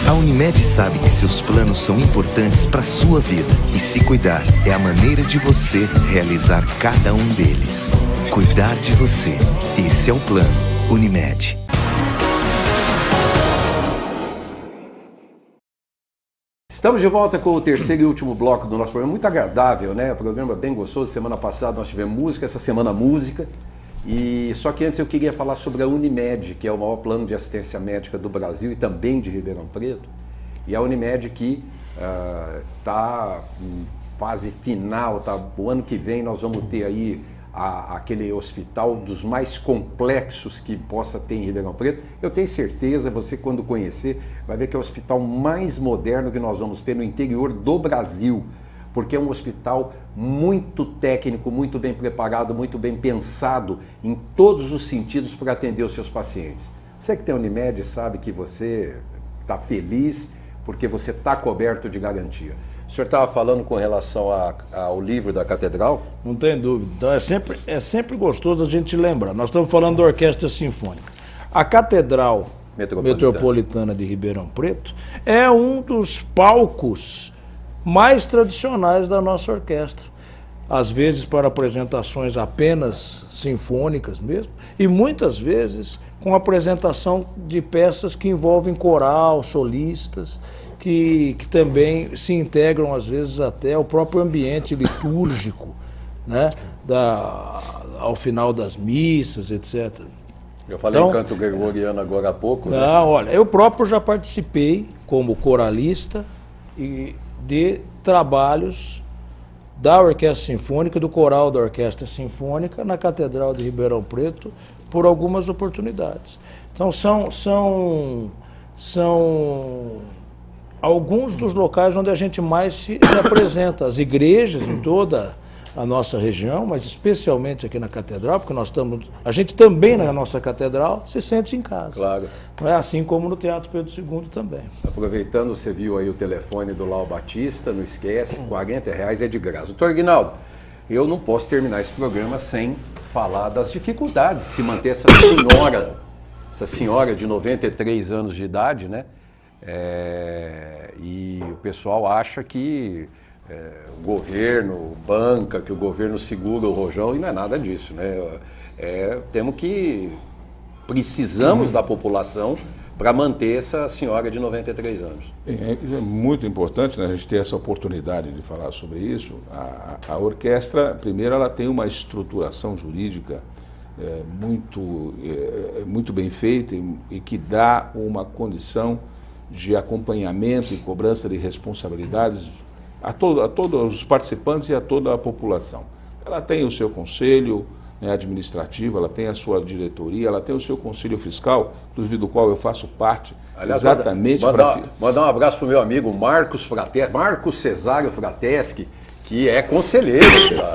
A Unimed sabe que seus planos são importantes para a sua vida e se cuidar é a maneira de você realizar cada um deles. Cuidar de você, esse é o plano. Unimed. Estamos de volta com o terceiro e último bloco do nosso programa, muito agradável, né? O programa bem gostoso. Semana passada nós tivemos música, essa semana música. E só que antes eu queria falar sobre a Unimed, que é o maior plano de assistência médica do Brasil e também de Ribeirão Preto. E a Unimed que está em fase final, tá? O ano que vem nós vamos ter aí aquele hospital dos mais complexos que possa ter em Ribeirão Preto, eu tenho certeza, você quando conhecer, vai ver que é o hospital mais moderno que nós vamos ter no interior do Brasil, porque é um hospital muito técnico, muito bem preparado, muito bem pensado em todos os sentidos para atender os seus pacientes. Você que tem a Unimed sabe que você está feliz porque você está coberto de garantia. O senhor estava falando com relação ao livro da Catedral? Não tem dúvida. Então é sempre gostoso a gente lembrar. Nós estamos falando da Orquestra Sinfônica. A Catedral Metropolitana de Ribeirão Preto é um dos palcos mais tradicionais da nossa orquestra. Às vezes para apresentações apenas sinfônicas mesmo, e muitas vezes com apresentação de peças que envolvem coral, solistas, que também se integram às vezes até ao próprio ambiente litúrgico, né, ao final das missas, etc. Eu falei então, em canto gregoriano agora há pouco. Não, né? Olha, eu próprio já participei como coralista de trabalhos da Orquestra Sinfônica, do coral da Orquestra Sinfônica, na Catedral de Ribeirão Preto, por algumas oportunidades. Então são alguns dos locais onde a gente mais se apresenta. As igrejas em toda a nossa região, mas especialmente aqui na Catedral, porque a gente também na nossa Catedral se sente em casa. Claro. Não é assim como no Teatro Pedro II também. Aproveitando, você viu aí o telefone do Lau Batista, não esquece, R$40 é de graça. Doutor Aguinaldo, eu não posso terminar esse programa sem falar das dificuldades de se manter essa senhora de 93 anos de idade, né? E o pessoal acha que o governo banca, que o governo segura o rojão, e não é nada disso, né? Precisamos da população para manter essa senhora de 93 anos. É muito importante, né, a gente ter essa oportunidade de falar sobre isso. A orquestra, primeiro, ela tem uma estruturação jurídica muito bem feita e que dá uma condição de acompanhamento e cobrança de responsabilidades a todos os participantes e a toda a população. Ela tem o seu conselho, né, administrativo, ela tem a sua diretoria, ela tem o seu conselho fiscal, inclusive do qual eu faço parte. Aliás, exatamente mandar um abraço para o meu amigo Marcos Cesário Frateschi, que é conselheiro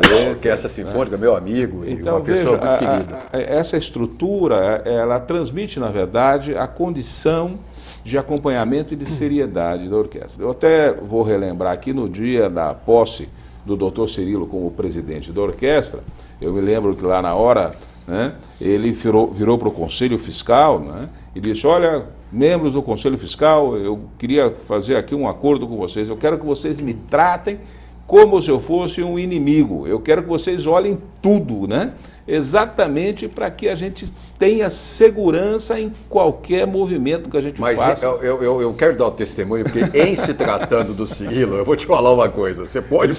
da Orquestra Sinfônica, meu amigo, e então, uma pessoa muito querida. Essa estrutura, ela transmite, na verdade, a condição de acompanhamento e de seriedade da orquestra. Eu até vou relembrar aqui no dia da posse do Dr. Cirilo como presidente da orquestra, eu me lembro que lá na hora, né, ele virou para o Conselho Fiscal, né, e disse, olha, membros do Conselho Fiscal, eu queria fazer aqui um acordo com vocês, eu quero que vocês me tratem como se eu fosse um inimigo, eu quero que vocês olhem tudo, né, exatamente para que a gente tenha segurança em qualquer movimento que a gente faça. Mas eu quero dar o testemunho, porque em se tratando do Cirilo, eu vou te falar uma coisa, você pode...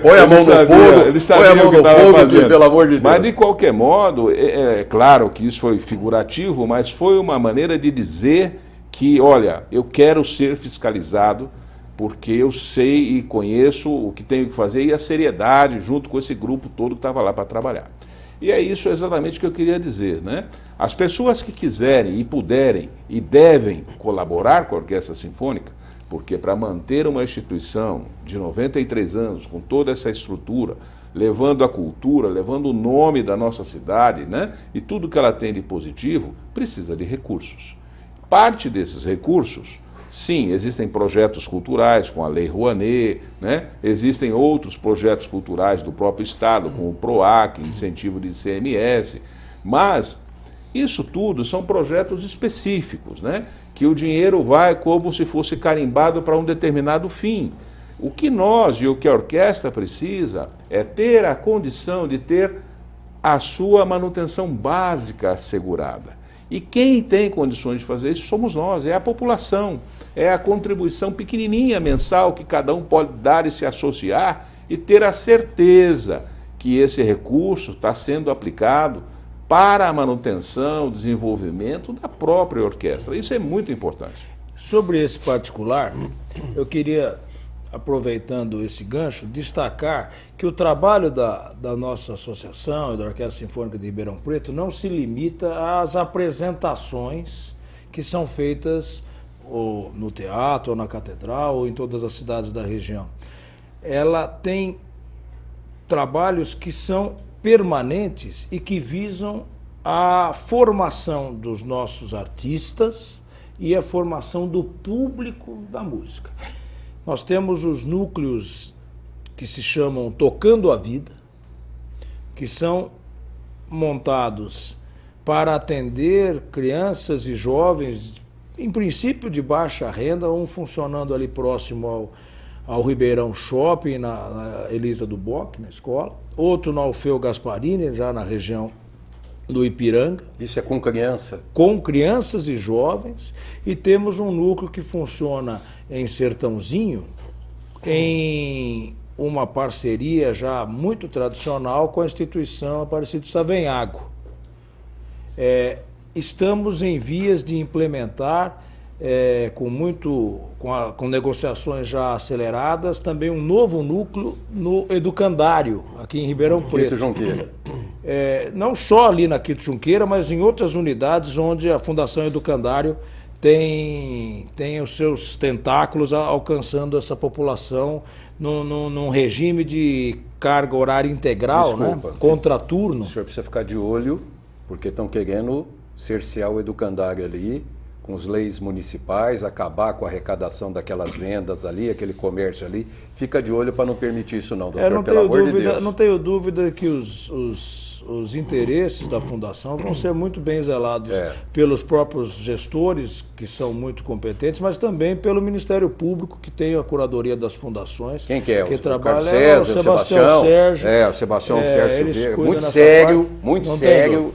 Põe a mão no fogo, ele sabia o que estava fazendo, pelo amor de Deus. Mas de qualquer modo, é claro que isso foi figurativo, mas foi uma maneira de dizer que, olha, eu quero ser fiscalizado, porque eu sei e conheço o que tenho que fazer e a seriedade junto com esse grupo todo que estava lá para trabalhar. E é isso exatamente que eu queria dizer, né? As pessoas que quiserem e puderem e devem colaborar com a Orquestra Sinfônica, porque para manter uma instituição de 93 anos, com toda essa estrutura, levando a cultura, levando o nome da nossa cidade, né? E tudo que ela tem de positivo, precisa de recursos. Parte desses recursos, sim, existem projetos culturais com a Lei Rouanet, né? Existem outros projetos culturais do próprio Estado, como o PROAC, incentivo de ICMS, mas isso tudo são projetos específicos, né? Que o dinheiro vai como se fosse carimbado para um determinado fim. O que nós e o que a orquestra precisa é ter a condição de ter a sua manutenção básica assegurada. E quem tem condições de fazer isso somos nós, é a população. É a contribuição pequenininha mensal que cada um pode dar e se associar e ter a certeza que esse recurso está sendo aplicado para a manutenção, desenvolvimento da própria orquestra. Isso é muito importante. Sobre esse particular, eu queria aproveitando esse gancho, destacar que o trabalho da nossa associação e da Orquestra Sinfônica de Ribeirão Preto não se limita às apresentações que são feitas ou no teatro, ou na catedral, ou em todas as cidades da região. Ela tem trabalhos que são permanentes e que visam a formação dos nossos artistas e a formação do público da música. Nós temos os núcleos que se chamam Tocando a Vida, que são montados para atender crianças e jovens, em princípio de baixa renda, um funcionando ali próximo ao Ribeirão Shopping, na Elisa do Boc, na escola, outro no Alfeu Gasparini, já na região do Ipiranga. Isso é com criança? Com crianças e jovens, e temos um núcleo que funciona em Sertãozinho, em uma parceria já muito tradicional com a instituição Aparecido Savenhago. Estamos em vias de implementar, com negociações já aceleradas, também um novo núcleo no Educandário, aqui em Ribeirão Preto. Quito Junqueira. Não só ali na Quito Junqueira, mas em outras unidades onde a Fundação Educandário tem os seus tentáculos alcançando essa população num regime de carga horária integral, Desculpa, né? Contraturno. O senhor precisa ficar de olho, porque estão querendo cercear o Educandário ali, com as leis municipais, acabar com a arrecadação daquelas vendas ali, aquele comércio ali. Fica de olho para não permitir isso não, doutor, pelo amor de Deus. Não tenho dúvida que os interesses da Fundação vão ser muito bem zelados pelos próprios gestores, que são muito competentes, mas também pelo Ministério Público, que tem a curadoria das fundações. Quem que é? Que o trabalha César, o Sebastião Sérgio. O Sebastião Sérgio Vieira. Muito sério,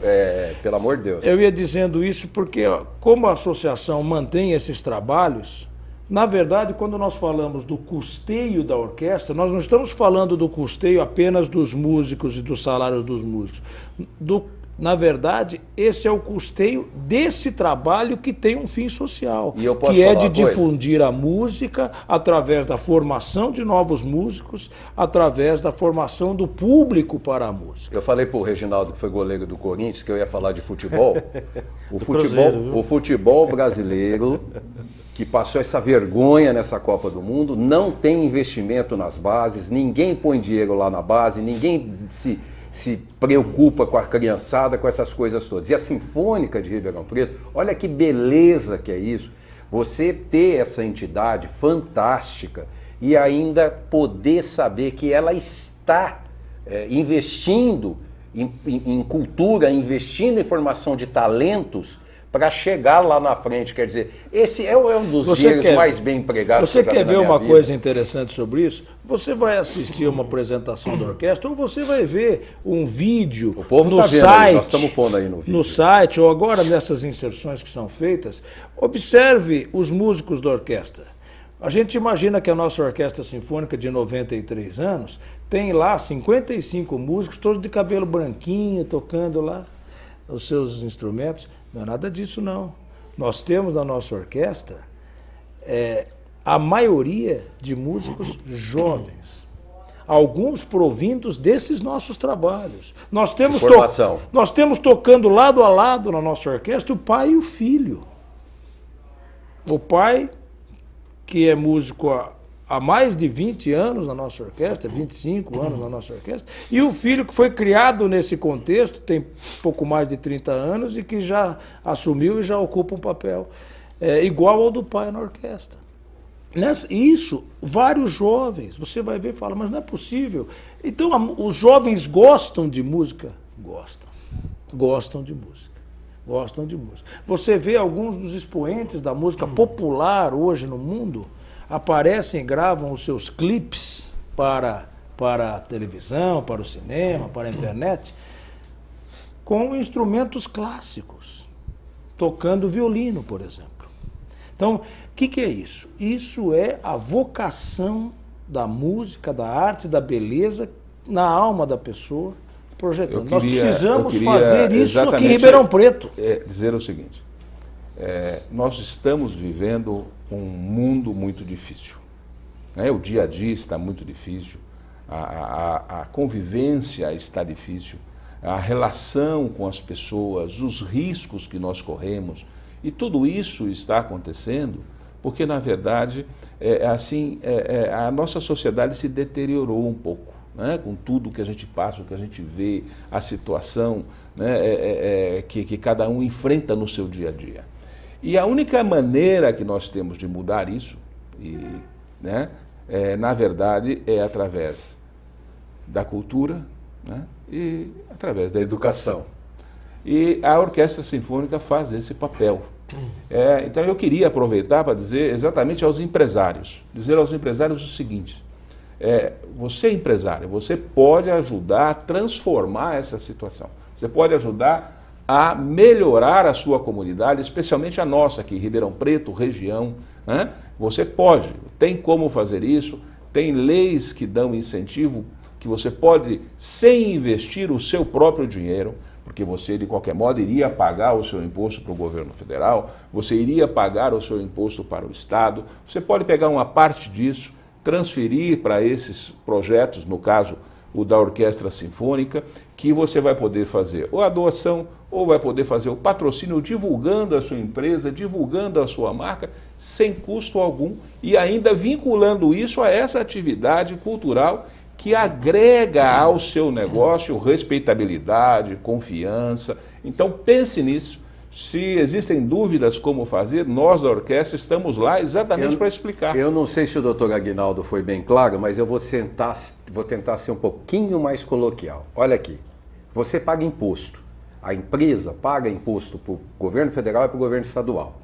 pelo amor de Deus. Eu ia dizendo isso porque, como a associação mantém esses trabalhos, na verdade, quando nós falamos do custeio da orquestra, nós não estamos falando do custeio apenas dos músicos e dos salários dos músicos. Na verdade, esse é o custeio desse trabalho que tem um fim social, que é de difundir a música através da formação de novos músicos, através da formação do público para a música. Eu falei para o Reginaldo, que foi goleiro do Corinthians, que eu ia falar de futebol. O futebol brasileiro, que passou essa vergonha nessa Copa do Mundo, não tem investimento nas bases, ninguém põe dinheiro lá na base, ninguém se preocupa com a criançada, com essas coisas todas. E a Sinfônica de Ribeirão Preto, olha que beleza que é isso, você ter essa entidade fantástica e ainda poder saber que ela está investindo em cultura, investindo em formação de talentos, para chegar lá na frente. Quer dizer, esse é um dos dinheiros mais bem empregados. Você quer ver uma coisa interessante sobre isso? Você vai assistir uma apresentação da orquestra ou você vai ver um vídeo no site, nós estamos pondo aí no vídeo. No site, ou agora nessas inserções que são feitas, observe os músicos da orquestra. A gente imagina que a nossa Orquestra Sinfônica de 93 anos tem lá 55 músicos, todos de cabelo branquinho, tocando lá os seus instrumentos. Não é nada disso, não. Nós temos na nossa orquestra a maioria de músicos jovens, alguns provindos desses nossos trabalhos. Nós temos tocando lado a lado na nossa orquestra o pai e o filho. O pai, que é músico há mais de 20 anos na nossa orquestra, 25 anos na nossa orquestra, e o filho que foi criado nesse contexto, tem pouco mais de 30 anos e que já assumiu e já ocupa um papel igual ao do pai na orquestra. Isso, vários jovens, você vai ver e fala, mas não é possível. Então, os jovens gostam de música? Gostam de música. Gostam de música. Você vê alguns dos expoentes da música popular hoje no mundo, aparecem e gravam os seus clipes para a televisão, para o cinema, para a internet, com instrumentos clássicos, tocando violino, por exemplo. Então, o que é isso? Isso é a vocação da música, da arte, da beleza na alma da pessoa, projetando. Nós precisamos fazer isso aqui em Ribeirão Preto. Dizer o seguinte, nós estamos vivendo um mundo muito difícil. né? O dia a dia está muito difícil, a convivência está difícil, a relação com as pessoas, os riscos que nós corremos, e tudo isso está acontecendo porque, na verdade, a nossa sociedade se deteriorou um pouco, né? Com tudo que a gente passa, o que a gente vê, a situação, né? Que cada um enfrenta no seu dia a dia. E a única maneira que nós temos de mudar isso, né? Na verdade, é através da cultura, né? E através da educação. E a Orquestra Sinfônica faz esse papel. Então eu queria aproveitar para dizer exatamente aos empresários, o seguinte: você é empresário, você pode ajudar a transformar essa situação, você pode ajudar a melhorar a sua comunidade, especialmente a nossa aqui, Ribeirão Preto, região, né? Você pode, tem como fazer isso, tem leis que dão incentivo, que você pode, sem investir o seu próprio dinheiro, porque você, de qualquer modo, iria pagar o seu imposto para o governo federal, você iria pagar o seu imposto para o Estado, você pode pegar uma parte disso, transferir para esses projetos, no caso, o da Orquestra Sinfônica, que você vai poder fazer ou a doação, ou vai poder fazer o patrocínio, divulgando a sua empresa, divulgando a sua marca, sem custo algum, e ainda vinculando isso a essa atividade cultural que agrega ao seu negócio respeitabilidade, confiança. Então pense nisso. Se existem dúvidas como fazer, nós da orquestra estamos lá exatamente para explicar. Eu não sei se o doutor Aguinaldo foi bem claro, mas eu vou tentar ser um pouquinho mais coloquial. Olha aqui, você paga imposto. A empresa paga imposto para o governo federal e para o governo estadual.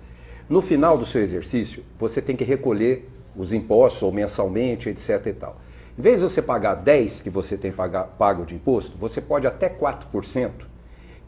No final do seu exercício, você tem que recolher os impostos, ou mensalmente, etc. e tal. Em vez de você pagar 10% que você tem pago de imposto, você pode até 4%,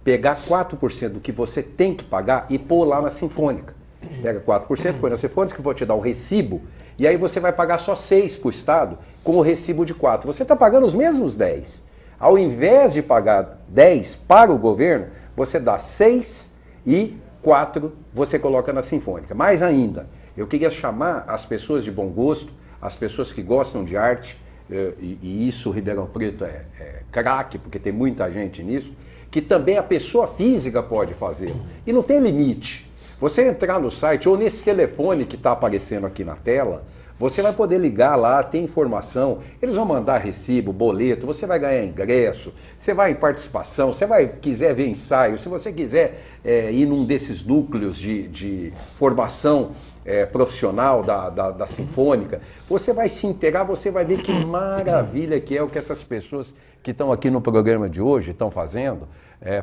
pegar 4% do que você tem que pagar e pôr lá na Sinfônica. Pega 4%, põe na Sinfônica, que eu vou te dar um recibo, e aí você vai pagar só 6% para o Estado, com o recibo de 4%. Você está pagando os mesmos 10%. Ao invés de pagar 10% para o governo, você dá 6% e 4% você coloca na Sinfônica. Mais ainda, eu queria chamar as pessoas de bom gosto, as pessoas que gostam de arte, e isso o Ribeirão Preto é craque, porque tem muita gente nisso, que também a pessoa física pode fazer. E não tem limite. Você entrar no site ou nesse telefone que está aparecendo aqui na tela, você vai poder ligar lá, tem informação, eles vão mandar recibo, boleto, você vai ganhar ingresso, você vai em participação, você quiser ver ensaio, se você quiser ir num desses núcleos de formação profissional da Sinfônica, você vai se inteirar, você vai ver que maravilha que é o que essas pessoas que estão aqui no programa de hoje estão fazendo,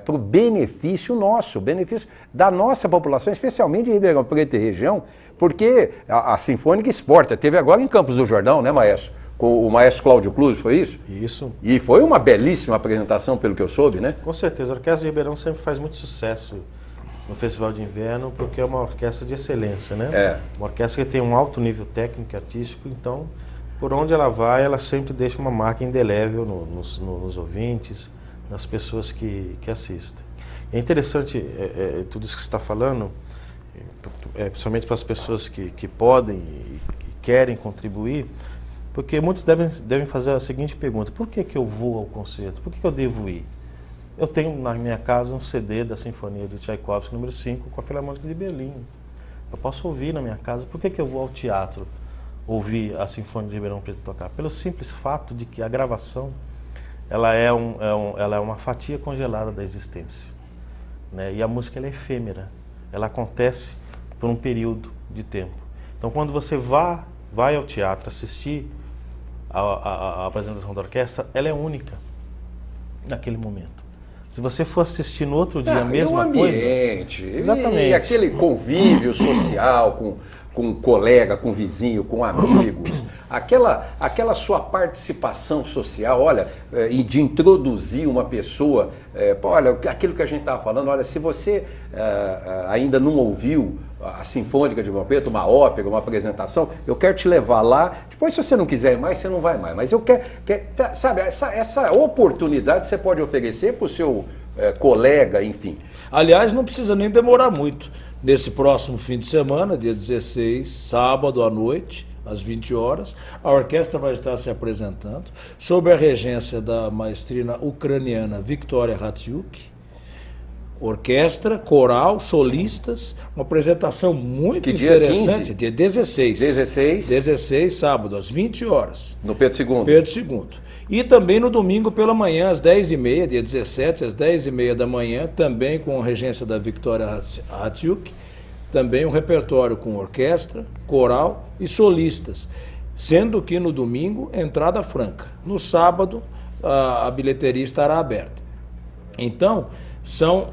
para o benefício nosso, benefício da nossa população, especialmente de Ribeirão Preto e região, porque a Sinfônica exporta. Teve agora em Campos do Jordão, né, maestro? Com o maestro Cláudio Cruz, foi isso? Isso. E foi uma belíssima apresentação, pelo que eu soube, né? Com certeza. A Orquestra de Ribeirão sempre faz muito sucesso no Festival de Inverno, porque é uma orquestra de excelência, né? Uma orquestra que tem um alto nível técnico e artístico, então, por onde ela vai, ela sempre deixa uma marca indelével nos ouvintes, nas pessoas que assistem. É interessante tudo isso que você está falando, principalmente para as pessoas que podem e que querem contribuir, porque muitos devem fazer a seguinte pergunta: por que eu vou ao concerto? Por que eu devo ir? Eu tenho na minha casa um CD da Sinfonia do Tchaikovsky número 5 com a Filarmônica de Berlim. Eu posso ouvir na minha casa. Por que eu vou ao teatro ouvir a Sinfônica de Ribeirão Preto tocar? Pelo simples fato de que a gravação ela é uma fatia congelada da existência, né? E a música ela é efêmera, ela acontece por um período de tempo. Então, quando você vai ao teatro assistir a apresentação da orquestra, ela é única naquele momento. Se você for assistir no outro dia a mesma coisa... Exatamente. E aquele convívio social com um colega, com um vizinho, com amigos, aquela sua participação social, olha, de introduzir uma pessoa, olha, aquilo que a gente estava falando, olha, se você ainda não ouviu a Sinfônica de Ribeirão Preto, uma ópera, uma apresentação, eu quero te levar lá, depois se você não quiser ir mais, você não vai mais, mas eu quero sabe, essa oportunidade você pode oferecer para o seu colega, enfim. Aliás, não precisa nem demorar muito. Nesse próximo fim de semana, dia 16, sábado à noite, às 20 horas. A orquestra vai estar se apresentando, sob a regência da maestrina ucraniana Victoria Hatsiuk. Orquestra, coral, solistas, uma apresentação muito interessante. Dia 16. 16, sábado, às 20 horas. No Pedro II. Pedro II. E também no domingo pela manhã, às 10h30, dia 17, às 10h30 da manhã, também com a regência da Victoria Hatsiuk, também um repertório com orquestra, coral e solistas. Sendo que no domingo, entrada franca. No sábado, a bilheteria estará aberta. Então,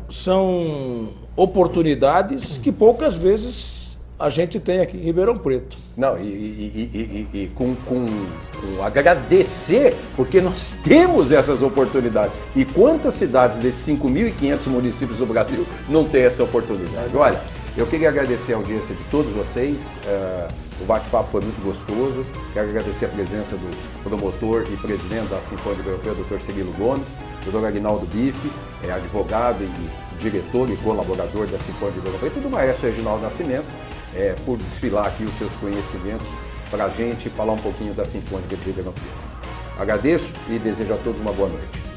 são oportunidades que poucas vezes a gente tem aqui em Ribeirão Preto. Não, com agradecer, porque nós temos essas oportunidades. E quantas cidades desses 5.500 municípios do Brasil não têm essa oportunidade? Olha, eu queria agradecer a audiência de todos vocês. O bate-papo foi muito gostoso. Quero agradecer a presença do promotor e presidente da Sinfônica Europeia, Dr. Cirilo Gomes, Dr. Aguinaldo Bife, advogado e diretor e colaborador da Sinfônica Europeia, e do maestro Reginaldo Nascimento, por desfilar aqui os seus conhecimentos para a gente falar um pouquinho da Sinfônica de Ribeirão Preto. Agradeço e desejo a todos uma boa noite.